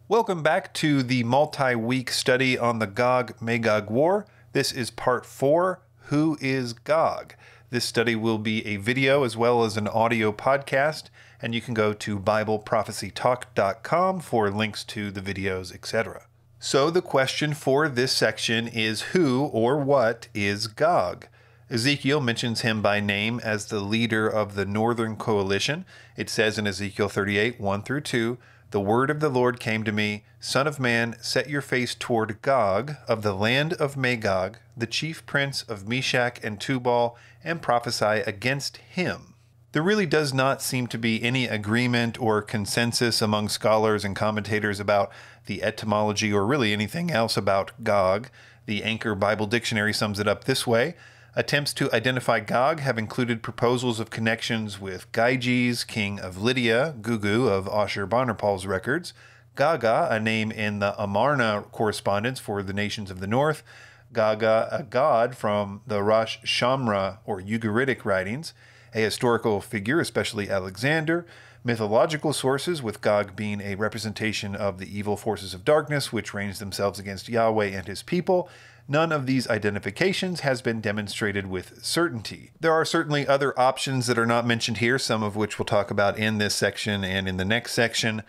Welcome back to the multi-week study on the GOG Magog War. This is part 4, Who is Gog? This study will be a video as well as an audio podcast, and you can go to BibleProphecyTalk.com for links to the videos, etc. So the question for this section is who or what is Gog? Ezekiel mentions him by name as the leader of the Northern Coalition. It says in Ezekiel 38, 1 through 2, "The word of the Lord came to me, Son of man, set your face toward Gog of the land of Magog, the chief prince of Meshach and Tubal, and prophesy against him." There really does not seem to be any agreement or consensus among scholars and commentators about the etymology or really anything else about Gog. The Anchor Bible Dictionary sums it up this way. Attempts to identify Gog have included proposals of connections with Gyges, king of Lydia, Gugu of Ashurbanipal's records, Gaga, a name in the Amarna correspondence for the nations of the north, Gaga, a god from the Rash Shamra or Ugaritic writings, a historical figure, especially Alexander, mythological sources, with Gog being a representation of the evil forces of darkness which range themselves against Yahweh and his people. None of these identifications has been demonstrated with certainty. There are certainly other options that are not mentioned here, some of which we'll talk about in this section and in the next section.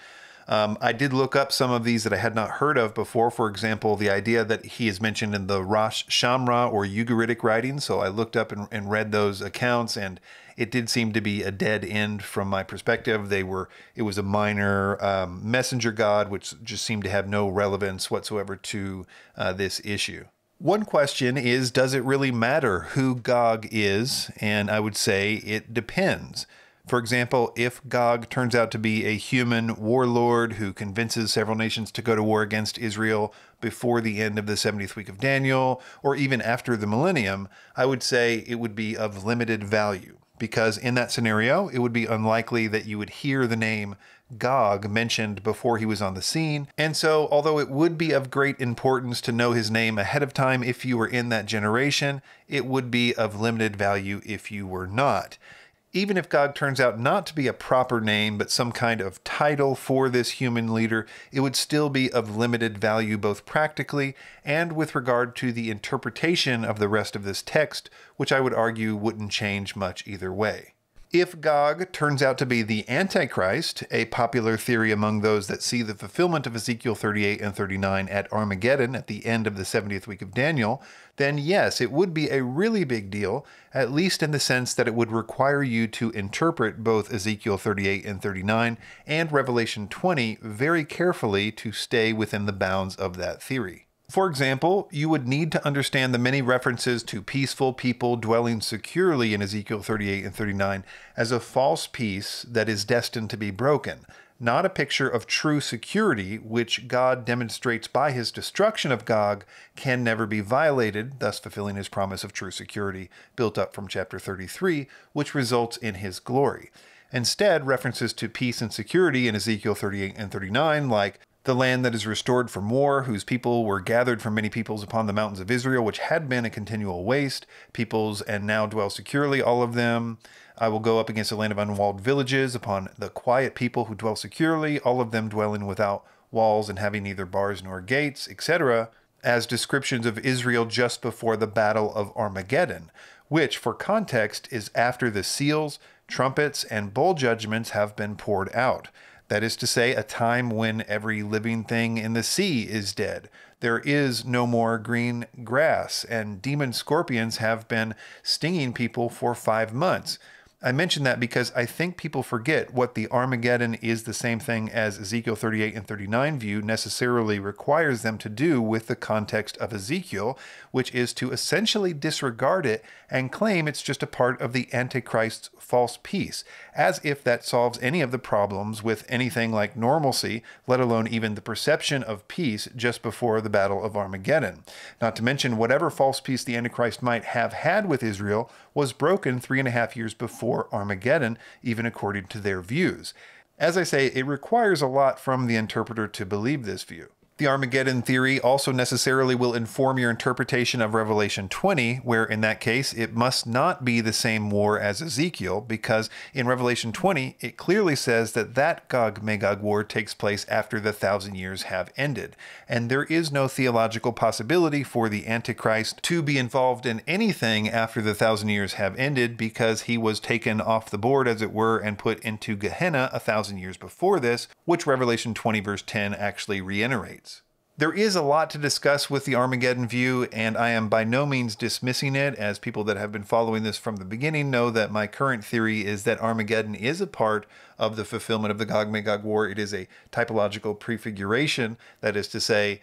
I did look up some of these that I had not heard of before. For example, the idea that he is mentioned in the Rosh Shamra or Ugaritic writings. So I looked up and read those accounts, and it did seem to be a dead end from my perspective. It was a minor messenger god, which just seemed to have no relevance whatsoever to this issue. One question is, does it really matter who Gog is? And I would say it depends. For example, if Gog turns out to be a human warlord who convinces several nations to go to war against Israel before the end of the 70th week of Daniel, or even after the millennium, I would say it would be of limited value, because in that scenario, it would be unlikely that you would hear the name Gog mentioned before he was on the scene. And so, although it would be of great importance to know his name ahead of time if you were in that generation, it would be of limited value if you were not. Even if Gog turns out not to be a proper name, but some kind of title for this human leader, it would still be of limited value both practically and with regard to the interpretation of the rest of this text, which I would argue wouldn't change much either way. If Gog turns out to be the Antichrist, a popular theory among those that see the fulfillment of Ezekiel 38 and 39 at Armageddon at the end of the 70th week of Daniel, then yes, it would be a really big deal, at least in the sense that it would require you to interpret both Ezekiel 38 and 39 and Revelation 20 very carefully to stay within the bounds of that theory. For example, you would need to understand the many references to peaceful people dwelling securely in Ezekiel 38 and 39 as a false peace that is destined to be broken, not a picture of true security, which God demonstrates by his destruction of Gog can never be violated, thus fulfilling his promise of true security built up from chapter 33, which results in his glory. Instead, references to peace and security in Ezekiel 38 and 39, like the land that is restored from war, whose people were gathered from many peoples upon the mountains of Israel, which had been a continual waste, peoples and now dwell securely, all of them. I will go up against a land of unwalled villages, upon the quiet people who dwell securely, all of them dwelling without walls and having neither bars nor gates, etc., as descriptions of Israel just before the battle of Armageddon, which, for context, is after the seals, trumpets, and bowl judgments have been poured out. That is to say, a time when every living thing in the sea is dead. There is no more green grass, and demon scorpions have been stinging people for 5 months. I mention that because I think people forget what the Armageddon is the same thing as Ezekiel 38 and 39 view necessarily requires them to do with the context of Ezekiel, which is to essentially disregard it and claim it's just a part of the Antichrist's false peace, as if that solves any of the problems with anything like normalcy, let alone even the perception of peace just before the Battle of Armageddon. Not to mention whatever false peace the Antichrist might have had with Israel was broken 3.5 years before Armageddon, even according to their views. As I say, it requires a lot from the interpreter to believe this view. The Armageddon Theory also necessarily will inform your interpretation of Revelation 20, where in that case it must not be the same war as Ezekiel, because in Revelation 20 it clearly says that that GOG Magog war takes place after the 1,000 years have ended, and there is no theological possibility for the Antichrist to be involved in anything after the 1,000 years have ended, because he was taken off the board, as it were, and put into Gehenna 1,000 years before this, which Revelation 20 verse 10 actually reiterates. There is a lot to discuss with the Armageddon view, and I am by no means dismissing it, as people that have been following this from the beginning know that my current theory is that Armageddon is a part of the fulfillment of the GOG Magog war. It is a typological prefiguration, that is to say,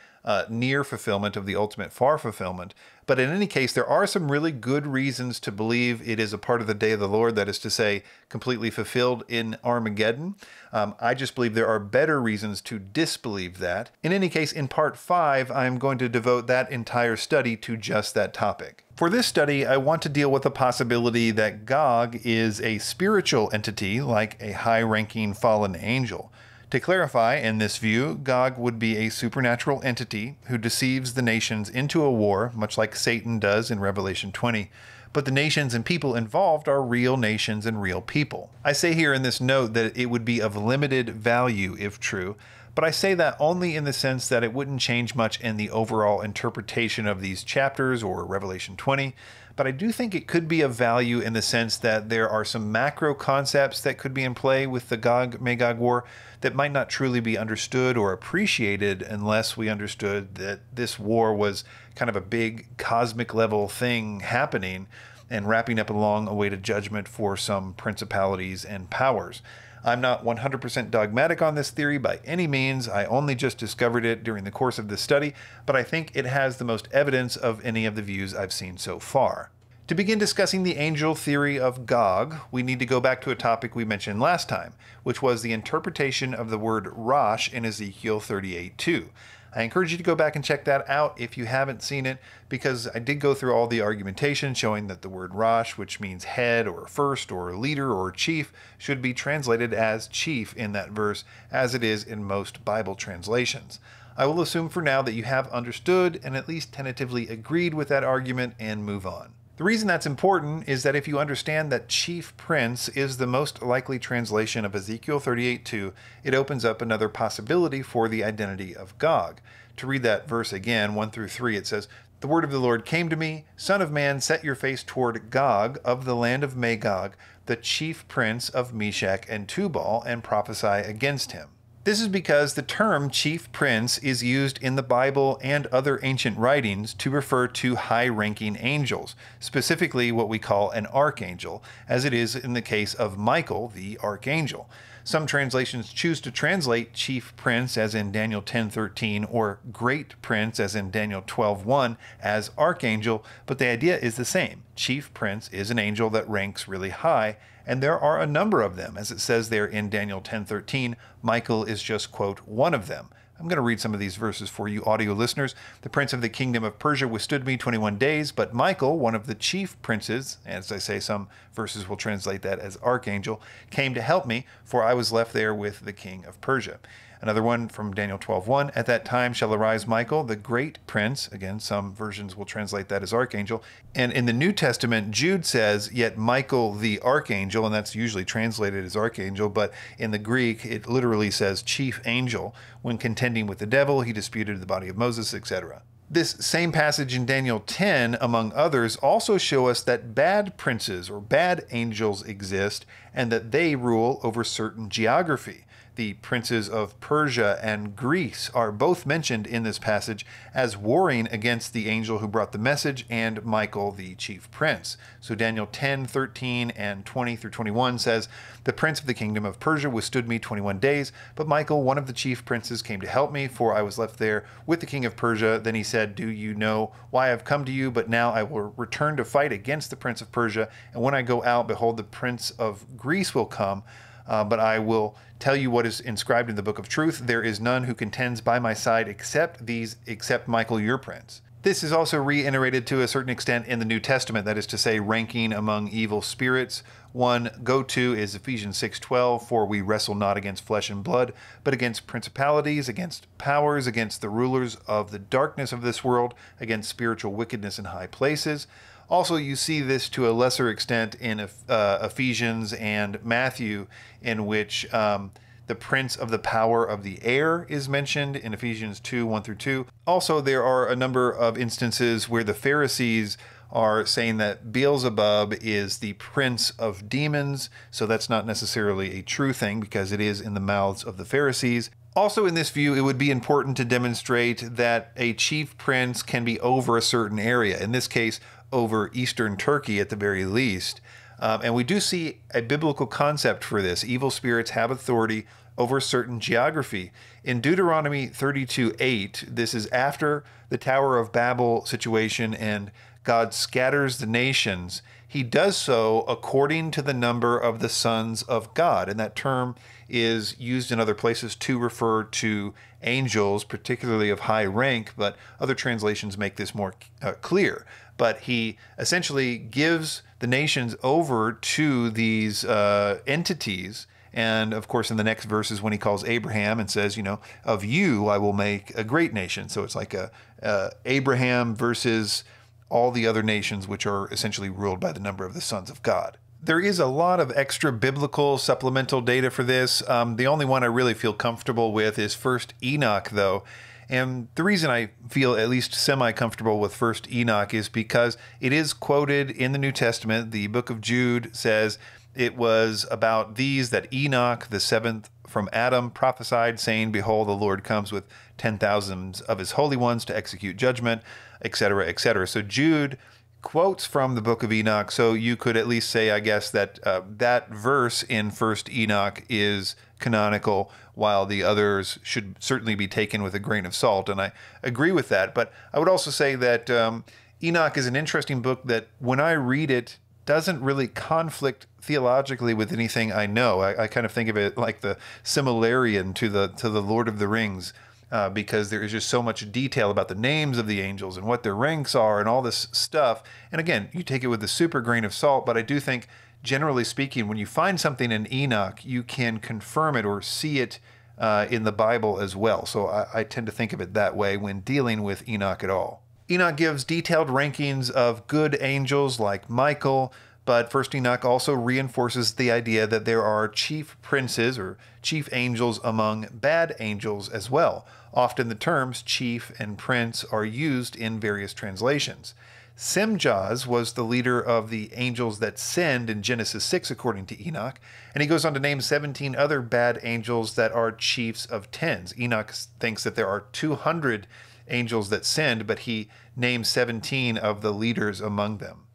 near fulfillment of the ultimate far fulfillment. But in any case, there are some really good reasons to believe it is a part of the day of the Lord, that is to say, completely fulfilled in Armageddon. I just believe there are better reasons to disbelieve that. In any case, in part 5, I'm going to devote that entire study to just that topic. For this study, I want to deal with the possibility that Gog is a spiritual entity, like a high-ranking fallen angel. To clarify, in this view, Gog would be a supernatural entity who deceives the nations into a war, much like Satan does in Revelation 20. But the nations and people involved are real nations and real people. I say here in this note that it would be of limited value if true, but I say that only in the sense that it wouldn't change much in the overall interpretation of these chapters or Revelation 20. But I do think it could be of value in the sense that there are some macro concepts that could be in play with the GOG Magog war that might not truly be understood or appreciated unless we understood that this war was kind of a big cosmic level thing happening and wrapping up a long awaited judgment for some principalities and powers. I'm not 100% dogmatic on this theory by any means. I only just discovered it during the course of this study, but I think it has the most evidence of any of the views I've seen so far. To begin discussing the angel theory of Gog, we need to go back to a topic we mentioned last time, which was the interpretation of the word Rash in Ezekiel 38:2. I encourage you to go back and check that out if you haven't seen it, because I did go through all the argumentation showing that the word Rash, which means head or first or leader or chief, should be translated as chief in that verse, as it is in most Bible translations. I will assume for now that you have understood and at least tentatively agreed with that argument and move on. The reason that's important is that if you understand that chief prince is the most likely translation of Ezekiel 38:2, it opens up another possibility for the identity of Gog. To read that verse again, 1 through 3, it says, "The word of the Lord came to me, Son of man, set your face toward Gog of the land of Magog, the chief prince of Meshach and Tubal, and prophesy against him." This is because the term chief prince is used in the Bible and other ancient writings to refer to high-ranking angels, specifically what we call an archangel, as it is in the case of Michael, the archangel. Some translations choose to translate chief prince, as in Daniel 10:13, or great prince, as in Daniel 12:1, as archangel, but the idea is the same. Chief prince is an angel that ranks really high, and there are a number of them. As it says there in Daniel 10:13, Michael is just, quote, one of them. I'm going to read some of these verses for you audio listeners. "The prince of the kingdom of Persia withstood me 21 days, but Michael, one of the chief princes," as I say, some verses will translate that as archangel, "came to help me, for I was left there with the king of Persia." Another one from Daniel 12:1, "At that time shall arise Michael, the great prince." Again, some versions will translate that as archangel. And in the New Testament, Jude says, "Yet Michael the archangel," and that's usually translated as archangel, but in the Greek, it literally says chief angel. "When contending with the devil, he disputed the body of Moses," etc. This same passage in Daniel 10, among others, also show us that bad princes or bad angels exist and that they rule over certain geography. The princes of Persia and Greece are both mentioned in this passage as warring against the angel who brought the message and Michael, the chief prince. So Daniel 10:13 and 20 through 21 says, "The prince of the kingdom of Persia withstood me 21 days, but Michael, one of the chief princes, came to help me, for I was left there with the king of Persia. Then he said, 'Do you know why I have come to you? But now I will return to fight against the prince of Persia. And when I go out, behold, the prince of Greece will come. But I will tell you what is inscribed in the book of truth. There is none who contends by my side except Michael, your prince.'" This is also reiterated to a certain extent in the New Testament, that is to say, ranking among evil spirits. One go-to is Ephesians 6:12, for we wrestle not against flesh and blood, but against principalities, against powers, against the rulers of the darkness of this world, against spiritual wickedness in high places. Also, you see this to a lesser extent in Ephesians and Matthew, in which the prince of the power of the air is mentioned in Ephesians 2:1-2. Also, there are a number of instances where the Pharisees are saying that Beelzebub is the prince of demons, so that's not necessarily a true thing because it is in the mouths of the Pharisees. Also, in this view, it would be important to demonstrate that a chief prince can be over a certain area, in this case, over eastern Turkey at the very least. And we do see a biblical concept for this. Evil spirits have authority over certain geography. In Deuteronomy 32:8, this is after the Tower of Babel situation and God scatters the nations. He does so according to the number of the sons of God. And that term is used in other places to refer to angels, particularly of high rank, but other translations make this more clear. But he essentially gives the nations over to these entities. And of course, in the next verses, when he calls Abraham and says, of you I will make a great nation. So it's like Abraham versus all the other nations, which are essentially ruled by the number of the sons of God. There is a lot of extra biblical supplemental data for this. The only one I really feel comfortable with is 1 Enoch, though. And the reason I feel at least semi-comfortable with 1 Enoch is because it is quoted in the New Testament. The book of Jude says it was about these that Enoch, the seventh from Adam, prophesied, saying, behold, the Lord comes with 10,000s of his holy ones to execute judgment, etc., etc. So Jude quotes from the book of Enoch, so you could at least say, I guess, that that verse in 1 Enoch is canonical, while the others should certainly be taken with a grain of salt, and I agree with that. But I would also say that Enoch is an interesting book that, when I read it, doesn't really conflict theologically with anything I know. I kind of think of it like the Similarian to the Lord of the Rings, because there is just so much detail about the names of the angels and what their ranks are and all this stuff. And again, you take it with a super grain of salt, but I do think, generally speaking, when you find something in Enoch, you can confirm it or see it in the Bible as well. So I tend to think of it that way when dealing with Enoch at all. Enoch gives detailed rankings of good angels like Michael, but 1 Enoch also reinforces the idea that there are chief princes or chief angels among bad angels as well. Often the terms chief and prince are used in various translations. Simjaz was the leader of the angels that sinned in Genesis 6, according to Enoch, and he goes on to name 17 other bad angels that are chiefs of tens. Enoch thinks that there are 200 angels that sinned, but he names 17 of the leaders among them.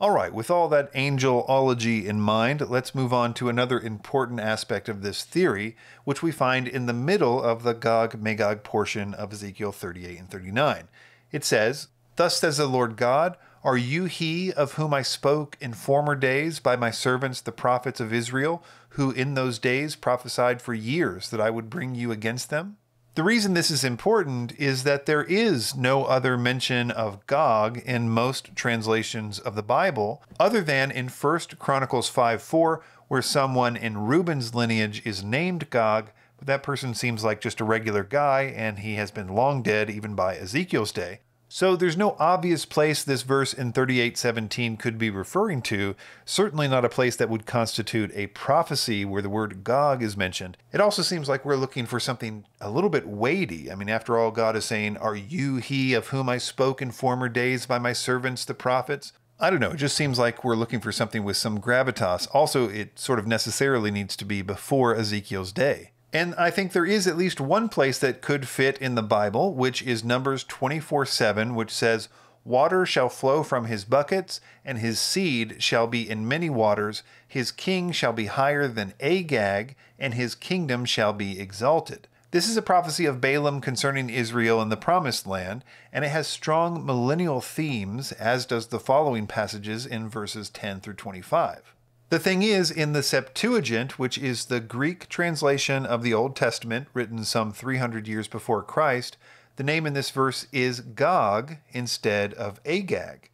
All right, with all that angelology in mind, let's move on to another important aspect of this theory, which we find in the middle of the GOG Magog portion of Ezekiel 38 and 39. It says, thus says the Lord God, are you he of whom I spoke in former days by my servants the prophets of Israel, who in those days prophesied for years that I would bring you against them? The reason this is important is that there is no other mention of Gog in most translations of the Bible, other than in 1 Chronicles 5:4, where someone in Reuben's lineage is named Gog, but that person seems like just a regular guy, and he has been long dead even by Ezekiel's day. So there's no obvious place this verse in 38:17 could be referring to, certainly not a place that would constitute a prophecy where the word Gog is mentioned. It also seems like we're looking for something a little bit weighty. I mean, after all, God is saying, are you he of whom I spoke in former days by my servants the prophets? I don't know, it just seems like we're looking for something with some gravitas. Also, it sort of necessarily needs to be before Ezekiel's day. And I think there is at least one place that could fit in the Bible, which is Numbers 24:7, which says, water shall flow from his buckets, and his seed shall be in many waters. His king shall be higher than Agag, and his kingdom shall be exalted. This is a prophecy of Balaam concerning Israel and the Promised Land, and it has strong millennial themes, as does the following passages in verses 10 through 25. The thing is, in the Septuagint, which is the Greek translation of the Old Testament written some 300 years before Christ, The name in this verse is Gog instead of Agag.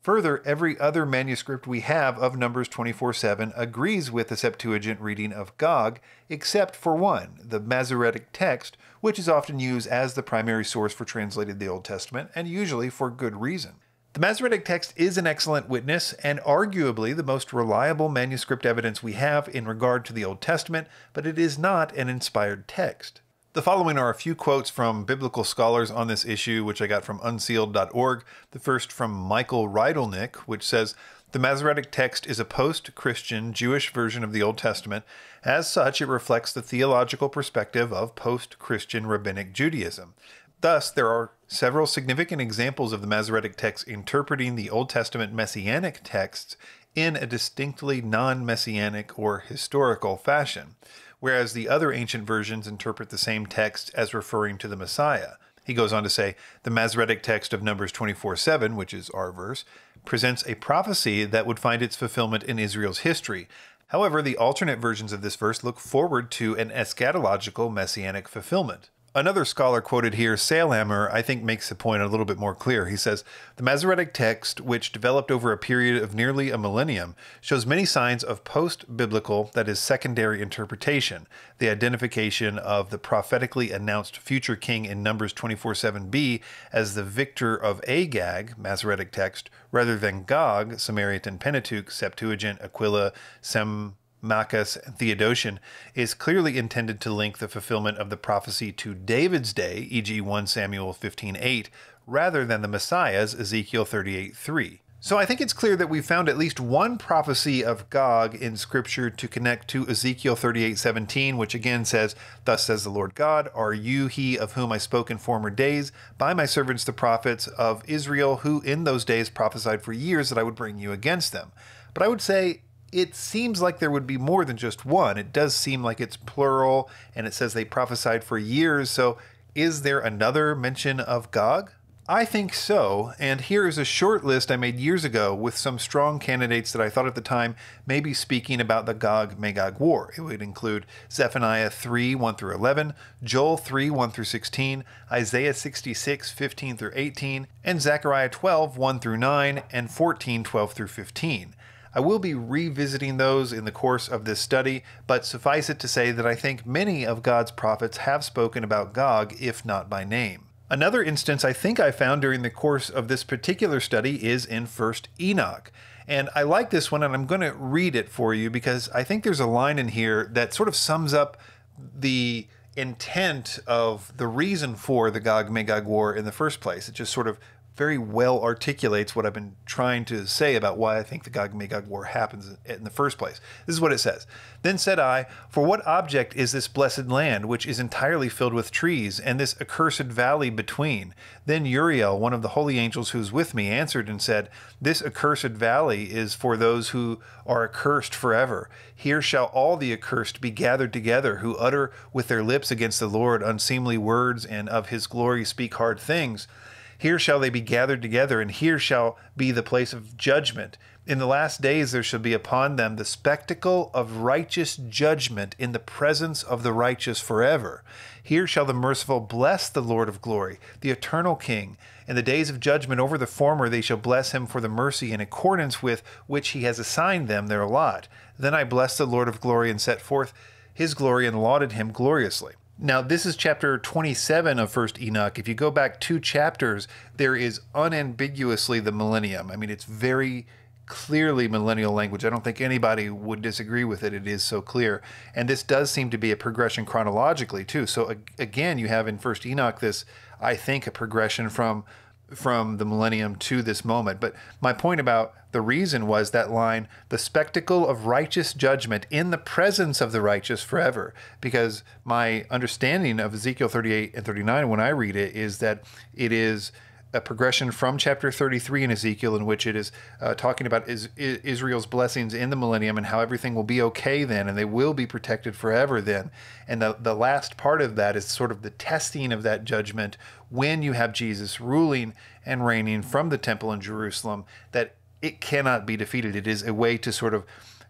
Further, every other manuscript we have of Numbers 24:7 agrees with the Septuagint reading of Gog, except for one, the Masoretic text, which is often used as the primary source for translating the Old Testament, and usually for good reason. The Masoretic text is an excellent witness, and arguably the most reliable manuscript evidence we have in regard to the Old Testament, but it is not an inspired text. The following are a few quotes from biblical scholars on this issue, which I got from unsealed.org. The first from Michael Reidelnick, which says, "The Masoretic text is a post-Christian Jewish version of the Old Testament. As such, it reflects the theological perspective of post-Christian Rabbinic Judaism. Thus, there are several significant examples of the Masoretic text interpreting the Old Testament Messianic texts in a distinctly non-Messianic or historical fashion, whereas the other ancient versions interpret the same text as referring to the Messiah." He goes on to say, "The Masoretic text of Numbers 24:7, which is our verse, presents a prophecy that would find its fulfillment in Israel's history. However, the alternate versions of this verse look forward to an eschatological messianic fulfillment." Another scholar quoted here, Sailhammer, I think makes the point a little bit more clear. He says, "The Masoretic text, which developed over a period of nearly a millennium, shows many signs of post-biblical, that is, secondary interpretation. The identification of the prophetically announced future king in Numbers 24:7b as the victor of Agag, Masoretic text, rather than Gog, Samaritan Pentateuch, Septuagint, Aquila, Macus, and Theodotion, is clearly intended to link the fulfillment of the prophecy to David's day, e.g. 1 Samuel 15:8, rather than the Messiah's, Ezekiel 38:3. So I think it's clear that we found at least one prophecy of Gog in Scripture to connect to Ezekiel 38:17, which again says, "Thus says the Lord God, are you he of whom I spoke in former days, by my servants the prophets of Israel, who in those days prophesied for years that I would bring you against them." But I would say, it seems like there would be more than just one. It does seem like it's plural, and it says they prophesied for years. So is there another mention of Gog? I think so, and here is a short list I made years ago with some strong candidates that I thought at the time may be speaking about the GOG-Magog war. It would include Zephaniah 3, 1-11, Joel 3, 1-16, Isaiah 66, 15-18, and Zechariah 12, 1-9, and 14, 12-15. I will be revisiting those in the course of this study, but suffice it to say that I think many of God's prophets have spoken about Gog, if not by name. Another instance I think I found during the course of this particular study is in 1 Enoch. And I like this one, and I'm going to read it for you because I think there's a line in here that sort of sums up the intent of the reason for the GOG-Magog war in the first place. It just sort of very well articulates what I've been trying to say about why I think the GOG-Magog war happens in the first place. This is what it says. "Then said I, for what object is this blessed land, which is entirely filled with trees, and this accursed valley between? Then Uriel, one of the holy angels who was with me, answered and said, This accursed valley is for those who are accursed forever. Here shall all the accursed be gathered together, who utter with their lips against the Lord unseemly words, and of his glory speak hard things. Here shall they be gathered together, and here shall be the place of judgment. In the last days there shall be upon them the spectacle of righteous judgment in the presence of the righteous forever. Here shall the merciful bless the Lord of glory, the eternal King. In the days of judgment over the former they shall bless him for the mercy in accordance with which he has assigned them their lot. Then I blessed the Lord of glory and set forth his glory and lauded him gloriously." Now, this is chapter 27 of 1 Enoch. If you go back 2 chapters, there is unambiguously the millennium. I mean, it's very clearly millennial language. I don't think anybody would disagree with it. It is so clear. And this does seem to be a progression chronologically, too. So, again, you have in 1 Enoch this, I think, a progression from the millennium to this moment. But my point about the reason was that line, the spectacle of righteous judgment in the presence of the righteous forever. Because my understanding of Ezekiel 38 and 39 when I read it is that it is a progression from chapter 33 in Ezekiel, in which it is talking about Israel's blessings in the millennium and how everything will be okay then, and they will be protected forever then. And the last part of that is sort of the testing of that judgment when you have Jesus ruling and reigning from the temple in Jerusalem, that it cannot be defeated. It is a way to sort of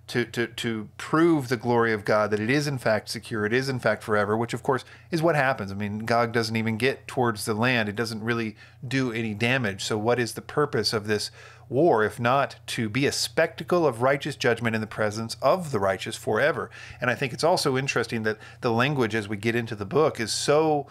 to prove the glory of God, that it is in fact secure, it is in fact forever, which of course is what happens. I mean, Gog doesn't even get towards the land. It doesn't really do any damage. So what is the purpose of this war, if not to be a spectacle of righteous judgment in the presence of the righteous forever? And I think it's also interesting that the language as we get into the book is so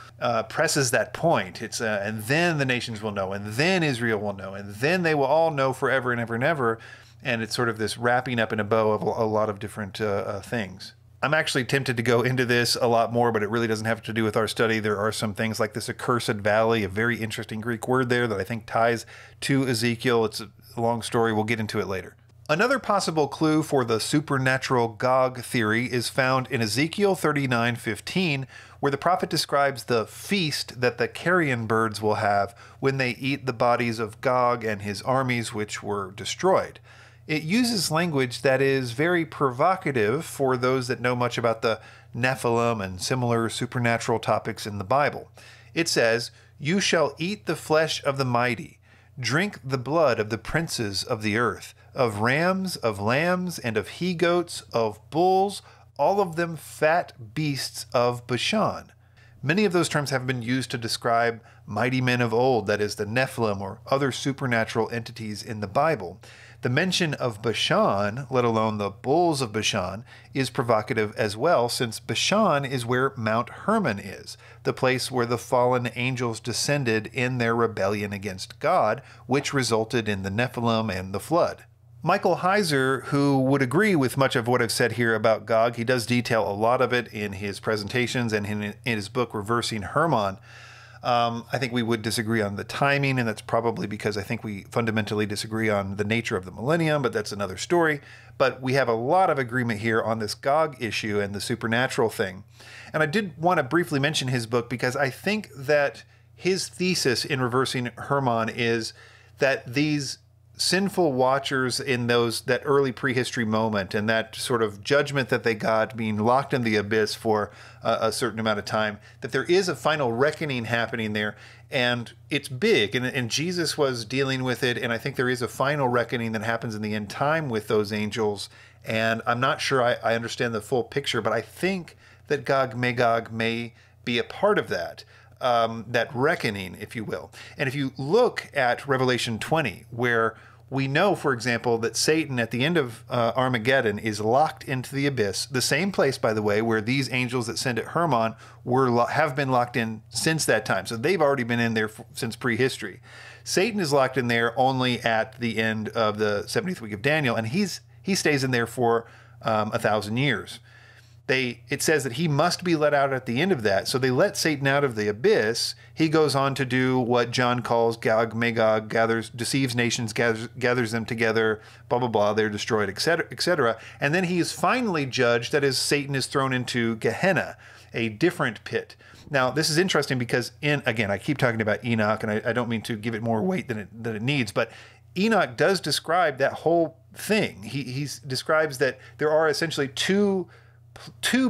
presses that point. It's and then the nations will know, and then Israel will know, and then they will all know forever and ever and ever. And it's sort of this wrapping up in a bow of a lot of different things. I'm actually tempted to go into this a lot more, but it really doesn't have to do with our study. There are some things like this accursed valley, a very interesting Greek word there that I think ties to Ezekiel. It's a long story. We'll get into it later. Another possible clue for the supernatural Gog theory is found in Ezekiel 39:15, where the prophet describes the feast that the carrion birds will have when they eat the bodies of Gog and his armies which were destroyed. It uses language that is very provocative for those that know much about the Nephilim and similar supernatural topics in the Bible. It says, "You shall eat the flesh of the mighty, drink the blood of the princes of the earth, of rams, of lambs, and of he-goats, of bulls, all of them fat beasts of Bashan." Many of those terms have been used to describe mighty men of old, that is, the Nephilim or other supernatural entities in the Bible. The mention of Bashan, let alone the bulls of Bashan, is provocative as well, since Bashan is where Mount Hermon is, the place where the fallen angels descended in their rebellion against God, which resulted in the Nephilim and the flood. Michael Heiser, who would agree with much of what I've said here about Gog, he does detail a lot of it in his presentations and in his book, Reversing Hermon. I think we would disagree on the timing, and that's probably because I think we fundamentally disagree on the nature of the millennium, but that's another story. But we have a lot of agreement here on this Gog issue and the supernatural thing. And I did want to briefly mention his book because I think that his thesis in Reversing Hermon is that these sinful watchers in that early prehistory moment and that sort of judgment that they got being locked in the abyss for a certain amount of time, that there is a final reckoning happening there, and it's big, and Jesus was dealing with it, and I think there is a final reckoning that happens in the end time with those angels, and I'm not sure I understand the full picture, but I think that Gog Magog may be a part of that. That reckoning, if you will. And if you look at Revelation 20, where we know, for example, that Satan at the end of Armageddon is locked into the abyss, the same place, by the way, where these angels that send at Hermon have been locked in since that time. So they've already been in there since prehistory. Satan is locked in there only at the end of the 70th week of Daniel, and he stays in there for 1,000 years. It says that he must be let out at the end of that. So they let Satan out of the abyss. He goes on to do what John calls Gog Magog, deceives nations, gathers them together, blah, blah, blah. They're destroyed, etc., etc. And then he is finally judged. That is, Satan is thrown into Gehenna, a different pit. Now, this is interesting because again, I keep talking about Enoch, and I don't mean to give it more weight than it needs, but Enoch does describe that whole thing. He describes that there are essentially two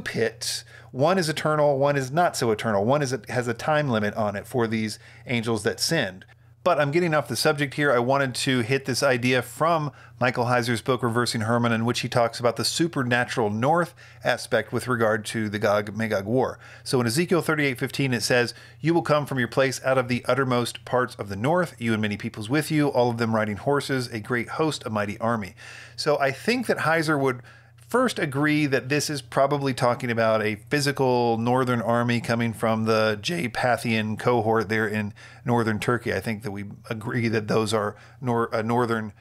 pits. One is eternal, one is not so eternal. One has a time limit on it for these angels that sinned. But I'm getting off the subject here. I wanted to hit this idea from Michael Heiser's book, Reversing Hermon, in which he talks about the supernatural north aspect with regard to the Gog-Magog war. So in Ezekiel 38:15, it says, "You will come from your place out of the uttermost parts of the north, you and many peoples with you, all of them riding horses, a great host, a mighty army." So I think that Heiser would first agree that this is probably talking about a physical northern army coming from the Japathian cohort there in northern Turkey. I think that we agree that those are a northern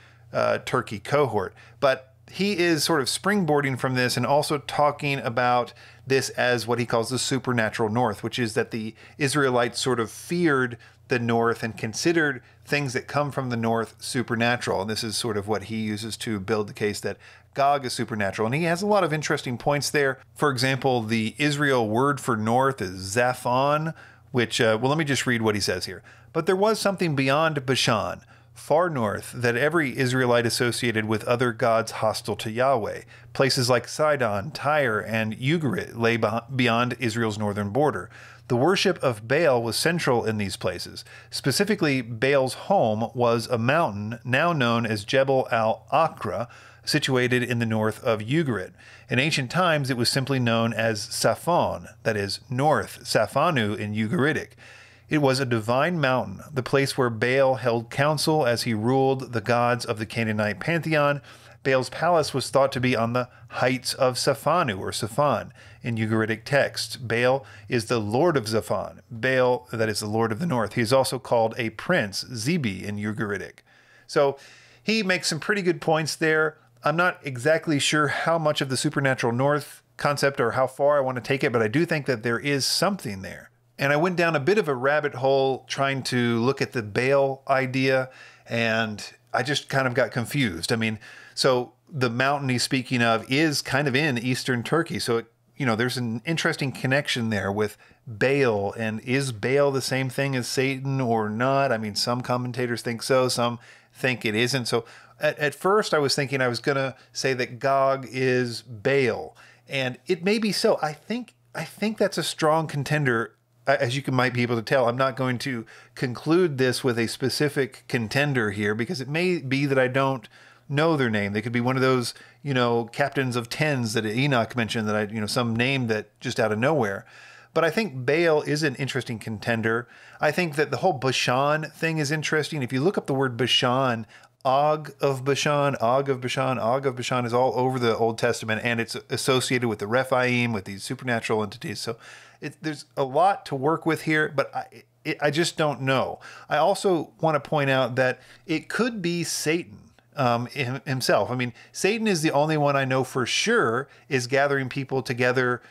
Turkey cohort. But he is sort of springboarding from this and also talking about this as what he calls the supernatural north, which is that the Israelites sort of feared the north and considered things that come from the north supernatural. And this is sort of what he uses to build the case that Gog is supernatural. And he has a lot of interesting points there. For example, the Israel word for north is Zaphon, which, well, let me just read what he says here. "But there was something beyond Bashan, far north, that every Israelite associated with other gods hostile to Yahweh. Places like Sidon, Tyre, and Ugarit lay beyond Israel's northern border. The worship of Baal was central in these places. Specifically, Baal's home was a mountain now known as Jebel al-Akra, situated in the north of Ugarit. In ancient times, it was simply known as Saphon, that is, North Saphanu in Ugaritic. It was a divine mountain, the place where Baal held council as he ruled the gods of the Canaanite pantheon. Baal's palace was thought to be on the heights of Saphanu, or Saphon, in Ugaritic texts. Baal is the lord of Zaphon. Baal, that is the lord of the north. He is also called a prince, Zebi, in Ugaritic. So he makes some pretty good points there. I'm not exactly sure how much of the supernatural north concept or how far I want to take it, but I do think that there is something there. And I went down a bit of a rabbit hole trying to look at the Baal idea, and I just kind of got confused. I mean, so the mountain he's speaking of is kind of in eastern Turkey. So, there's an interesting connection there with Baal. And is Baal the same thing as Satan or not? I mean, some commentators think so, some think it isn't. So at first I was thinking I was going to say that Gog is Baal, and it may be so. I think that's a strong contender. As you might be able to tell, I'm not going to conclude this with a specific contender here, because it may be that I don't know their name. They could be one of those, captains of tens that Enoch mentioned, that some name that just out of nowhere. But I think Baal is an interesting contender. I think that the whole Bashan thing is interesting. If you look up the word Bashan, Og of Bashan is all over the Old Testament, and it's associated with the Rephaim, with these supernatural entities. So there's a lot to work with here, but I just don't know. I also want to point out that it could be Satan himself. I mean, Satan is the only one I know for sure is gathering people together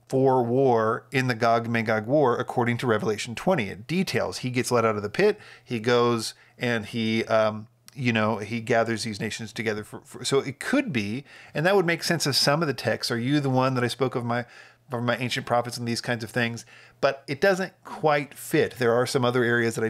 for war in the GOG Magog war, according to Revelation 20. It details he gets let out of the pit, he goes and he gathers these nations together so it could be, and that would make sense of some of the texts. Are you the one that I spoke of my ancient prophets and these kinds of things? But it doesn't quite fit. There are some other areas that I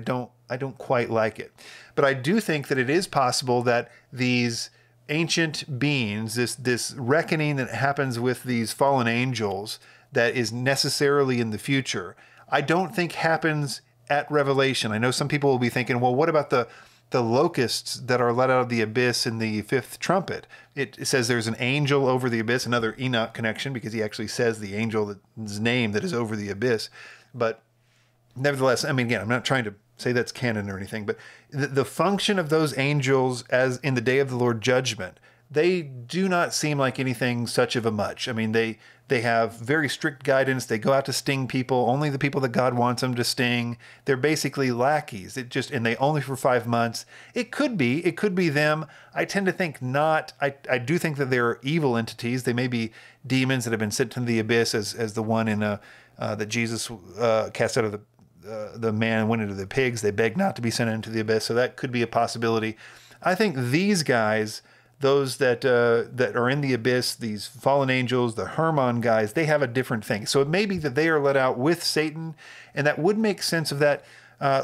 don't quite like it. But I do think that it is possible that these ancient beings, this reckoning that happens with these fallen angels that is necessarily in the future, I don't think happens at Revelation. I know some people will be thinking, well, what about the locusts that are let out of the abyss in the fifth trumpet? It says there's an angel over the abyss, another Enoch connection, because he actually says the angel's name that is over the abyss. But nevertheless, I mean, again, I'm not trying to say that's canon or anything, but the function of those angels as in the day of the Lord judgment, they do not seem like anything such of a much. I mean, they have very strict guidance. They go out to sting people, only the people that God wants them to sting. They're basically lackeys. And they only for 5 months. It could be them. I tend to think not. I do think that they're evil entities. They may be demons that have been sent to the abyss, as the one in that Jesus cast out of the man and went into the pigs. They begged not to be sent into the abyss. So that could be a possibility. I think these guys, those that are in the abyss, these fallen angels, the Hermon guys, they have a different thing. So it may be that they are let out with Satan, and that would make sense of that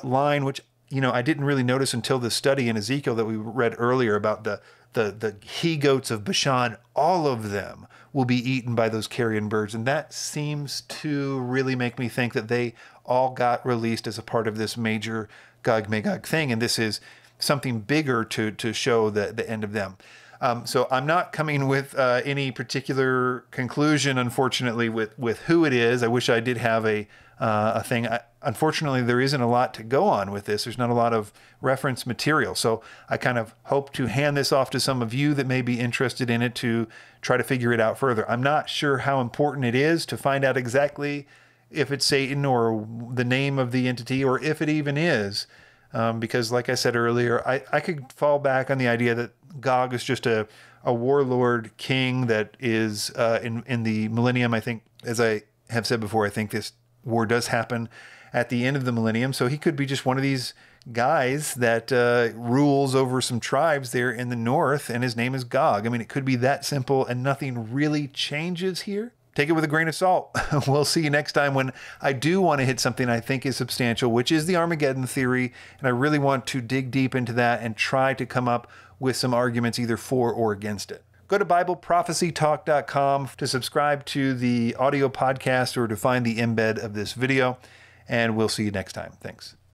line, which I didn't really notice until the study in Ezekiel that we read earlier about the he-goats of Bashan. All of them will be eaten by those carrion birds, and that seems to really make me think that they all got released as a part of this major GOG Magog thing, and this is something bigger to show the end of them. So I'm not coming with any particular conclusion, unfortunately, with who it is. I wish I did have a thing. Unfortunately, there isn't a lot to go on with this. There's not a lot of reference material. So I kind of hope to hand this off to some of you that may be interested in it to try to figure it out further. I'm not sure how important it is to find out exactly if it's Satan or the name of the entity, or if it even is. Because like I said earlier, I could fall back on the idea that Gog is just a warlord king that is in the millennium. I think, as I have said before, I think this war does happen at the end of the millennium. So he could be just one of these guys that rules over some tribes there in the north, and his name is Gog. I mean, it could be that simple, and nothing really changes here. Take it with a grain of salt. We'll see you next time when I do want to hit something I think is substantial, which is the Armageddon Theory. And I really want to dig deep into that and try to come up with some arguments either for or against it. Go to BibleProphecyTalk.com to subscribe to the audio podcast or to find the embed of this video. And we'll see you next time. Thanks.